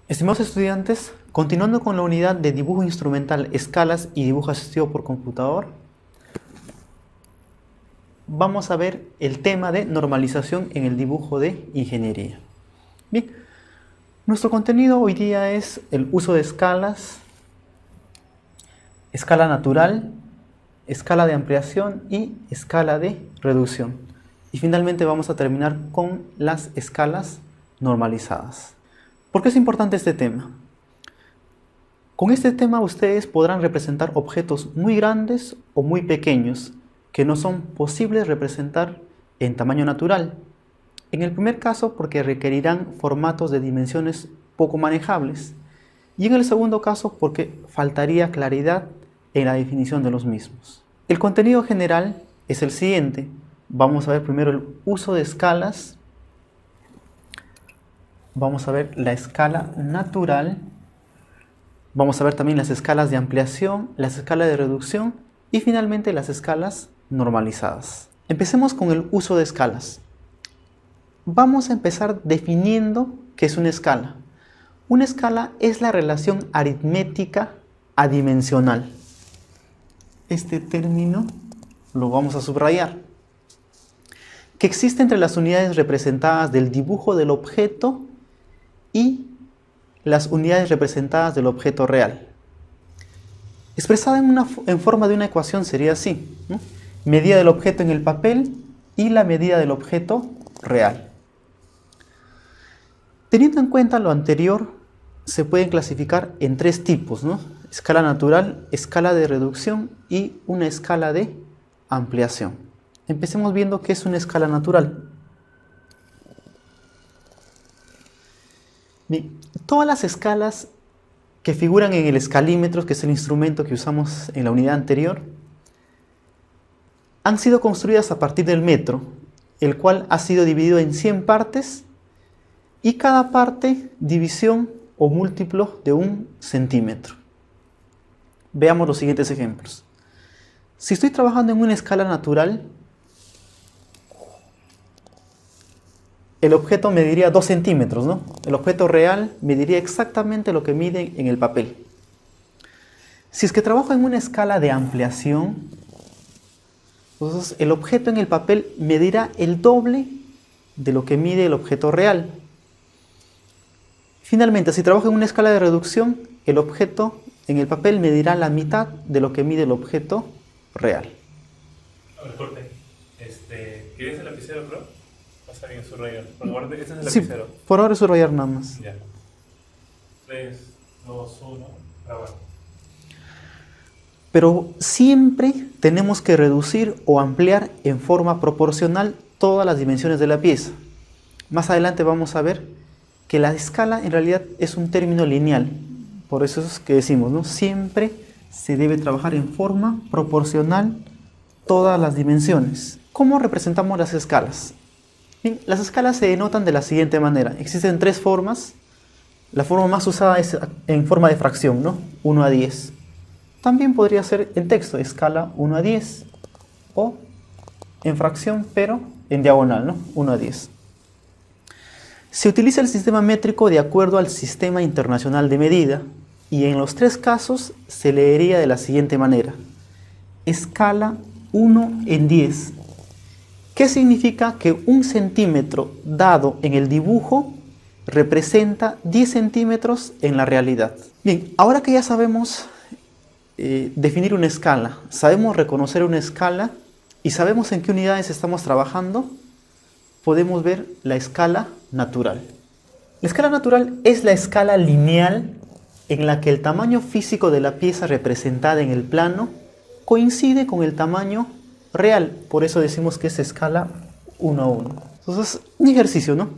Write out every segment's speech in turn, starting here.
Estimados estudiantes, continuando con la unidad de dibujo instrumental, escalas y dibujo asistido por computador, vamos a ver el tema de normalización en el dibujo de ingeniería. Bien, nuestro contenido hoy día es el uso de escalas, escala natural, escala de ampliación y escala de reducción. Y finalmente vamos a terminar con las escalas normalizadas. ¿Por qué es importante este tema? Con este tema ustedes podrán representar objetos muy grandes o muy pequeños que no son posibles representar en tamaño natural. En el primer caso porque requerirán formatos de dimensiones poco manejables y en el segundo caso porque faltaría claridad en la definición de los mismos. El contenido general es el siguiente. Vamos a ver primero el uso de escalas. Vamos a ver la escala natural. Vamos a ver también las escalas de ampliación, las escalas de reducción y finalmente las escalas normalizadas. Empecemos con el uso de escalas. Vamos a empezar definiendo qué es una escala. Una escala es la relación aritmética adimensional. Este término lo vamos a subrayar. Que existe entre las unidades representadas del dibujo del objeto y las unidades representadas del objeto real. Expresada en forma de una ecuación sería así, ¿no? Medida del objeto en el papel y la medida del objeto real. Teniendo en cuenta lo anterior, se pueden clasificar en tres tipos, ¿no? Escala natural, escala de reducción y una escala de ampliación. Empecemos viendo qué es una escala natural. Bien, todas las escalas que figuran en el escalímetro, que es el instrumento que usamos en la unidad anterior, han sido construidas a partir del metro, el cual ha sido dividido en 100 partes y cada parte división o múltiplo de 1 centímetro. Veamos los siguientes ejemplos. Si estoy trabajando en una escala natural, el objeto mediría 2 centímetros, ¿no? El objeto real mediría exactamente lo que mide en el papel. Si es que trabajo en una escala de ampliación, entonces el objeto en el papel medirá el doble de lo que mide el objeto real. Finalmente, si trabajo en una escala de reducción, el objeto en el papel medirá la mitad de lo que mide el objeto real. A ver, corte. ¿Quieres el lapicero, bro? Está bien, subrayar. Por favor, este es el Sí, lapicero. por ahora subrayar nada más. Ya. 3, 2, 1, grabar. Pero siempre tenemos que reducir o ampliar en forma proporcional todas las dimensiones de la pieza. Más adelante vamos a ver que la escala en realidad es un término lineal. Por eso es que decimos, ¿no? Siempre se debe trabajar en forma proporcional todas las dimensiones. ¿Cómo representamos las escalas? Bien, las escalas se denotan de la siguiente manera. Existen tres formas. La forma más usada es en forma de fracción, ¿no? 1 a 10. También podría ser en texto, escala 1 a 10. O en fracción, pero en diagonal, ¿no? 1 a 10. Se utiliza el sistema métrico de acuerdo al Sistema Internacional de Medida. Y en los tres casos se leería de la siguiente manera. Escala 1 en 10. ¿Qué significa que 1 centímetro dado en el dibujo representa 10 centímetros en la realidad? Bien, ahora que ya sabemos definir una escala, sabemos reconocer una escala y sabemos en qué unidades estamos trabajando, podemos ver la escala natural. La escala natural es la escala lineal en la que el tamaño físico de la pieza representada en el plano coincide con el tamaño real, por eso decimos que es escala 1 a 1. Entonces, un ejercicio, ¿no?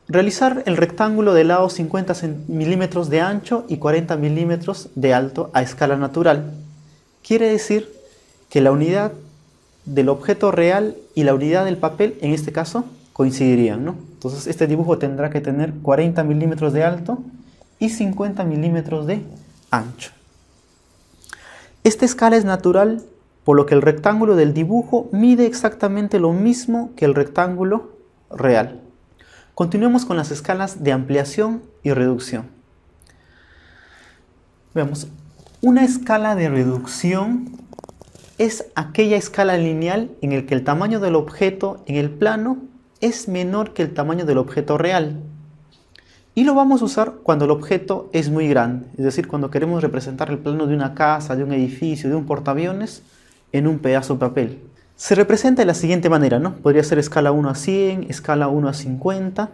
Realizar el rectángulo de lado 50 milímetros de ancho y 40 milímetros de alto a escala natural. Quiere decir que la unidad del objeto real y la unidad del papel, en este caso, coincidirían, ¿no? Entonces, este dibujo tendrá que tener 40 milímetros de alto y 50 milímetros de ancho. Esta escala es natural, por lo que el rectángulo del dibujo mide exactamente lo mismo que el rectángulo real. Continuemos con las escalas de ampliación y reducción. Veamos, una escala de reducción es aquella escala lineal en la que el tamaño del objeto en el plano es menor que el tamaño del objeto real. Y lo vamos a usar cuando el objeto es muy grande, es decir, cuando queremos representar el plano de una casa, de un edificio, de un portaaviones en un pedazo de papel. Se representa de la siguiente manera, ¿no? Podría ser escala 1 a 100, escala 1 a 50.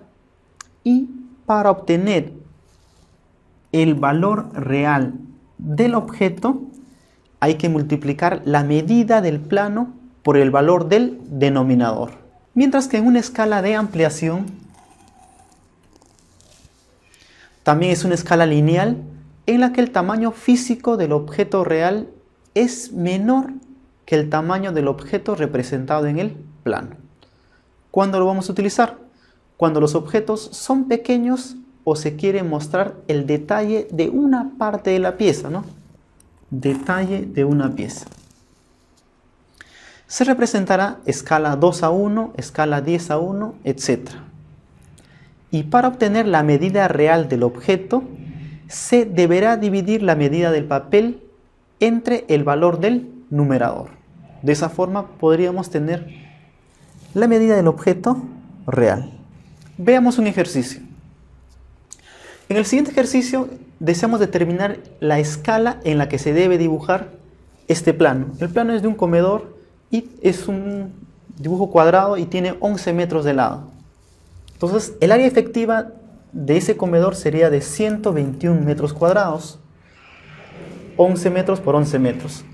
Y para obtener el valor real del objeto, hay que multiplicar la medida del plano por el valor del denominador. Mientras que en una escala de ampliación, también es una escala lineal en la que el tamaño físico del objeto real es menor que el tamaño del objeto representado en el plano. ¿Cuándo lo vamos a utilizar? Cuando los objetos son pequeños o se quiere mostrar el detalle de una parte de la pieza, ¿no? Detalle de una pieza. Se representará escala 2 a 1, escala 10 a 1, etc. Y para obtener la medida real del objeto, se deberá dividir la medida del papel entre el valor del numerador. De esa forma podríamos tener la medida del objeto real. Veamos un ejercicio. En el siguiente ejercicio deseamos determinar la escala en la que se debe dibujar este plano. El plano es de un comedor y es un dibujo cuadrado y tiene 11 metros de lado. Entonces el área efectiva de ese comedor sería de 121 metros cuadrados. 11 metros por 11 metros.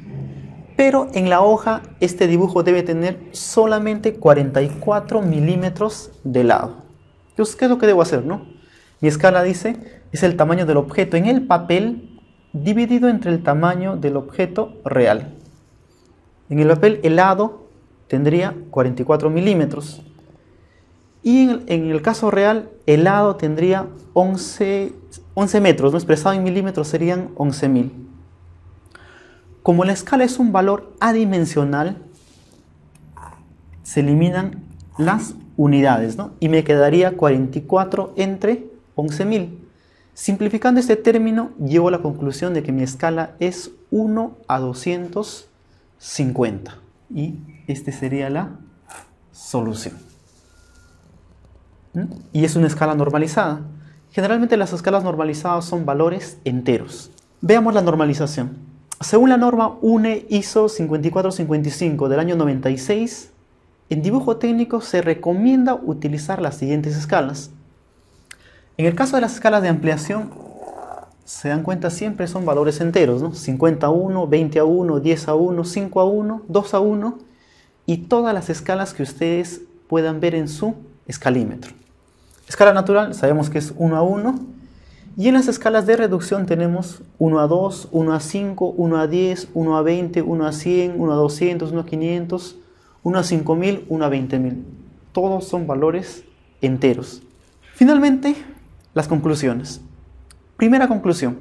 Pero en la hoja este dibujo debe tener solamente 44 milímetros de lado. Entonces, ¿qué es lo que debo hacer, no? Mi escala dice, es el tamaño del objeto en el papel dividido entre el tamaño del objeto real. En el papel el lado tendría 44 milímetros. Y en el caso real el lado tendría 11 metros, ¿no? Expresado en milímetros serían 11.000. Como la escala es un valor adimensional, se eliminan las unidades, ¿no? Y me quedaría 44 entre 11.000. Simplificando este término, llevo a la conclusión de que mi escala es 1 a 250. Y esta sería la solución. Y es una escala normalizada. Generalmente las escalas normalizadas son valores enteros. Veamos la normalización. Según la norma UNE ISO 5455 del año 96, en dibujo técnico se recomienda utilizar las siguientes escalas. En el caso de las escalas de ampliación, se dan cuenta siempre son valores enteros, ¿no? 50 a 1, 20 a 1, 10 a 1, 5 a 1, 2 a 1 y todas las escalas que ustedes puedan ver en su escalímetro. Escala natural sabemos que es 1 a 1. Y en las escalas de reducción tenemos 1 a 2, 1 a 5, 1 a 10, 1 a 20, 1 a 100, 1 a 200, 1 a 500, 1 a 5000, 1 a 20.000. Todos son valores enteros. Finalmente, las conclusiones. Primera conclusión.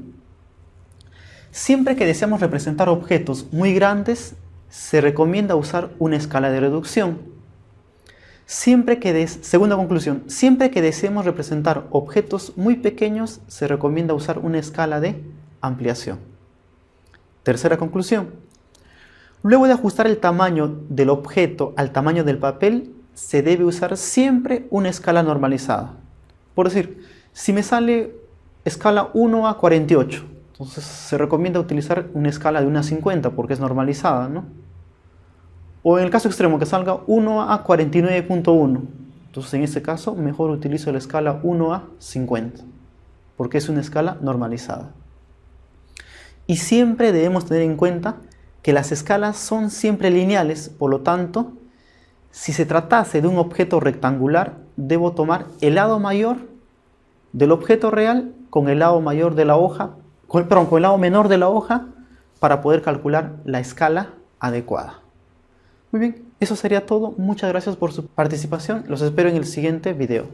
Siempre que deseamos representar objetos muy grandes, se recomienda usar una escala de reducción. Segunda conclusión, siempre que deseemos representar objetos muy pequeños, se recomienda usar una escala de ampliación. Tercera conclusión, luego de ajustar el tamaño del objeto al tamaño del papel, se debe usar siempre una escala normalizada. Por decir, si me sale escala 1 a 48, entonces se recomienda utilizar una escala de 1 a 50 porque es normalizada, ¿no? O en el caso extremo que salga 1 a 49.1. Entonces en este caso mejor utilizo la escala 1 a 50. Porque es una escala normalizada. Y siempre debemos tener en cuenta que las escalas son siempre lineales. Por lo tanto, si se tratase de un objeto rectangular, debo tomar el lado mayor del objeto real con el lado mayor de la hoja, con el lado menor de la hoja para poder calcular la escala adecuada. Muy bien, eso sería todo. Muchas gracias por su participación. Los espero en el siguiente video.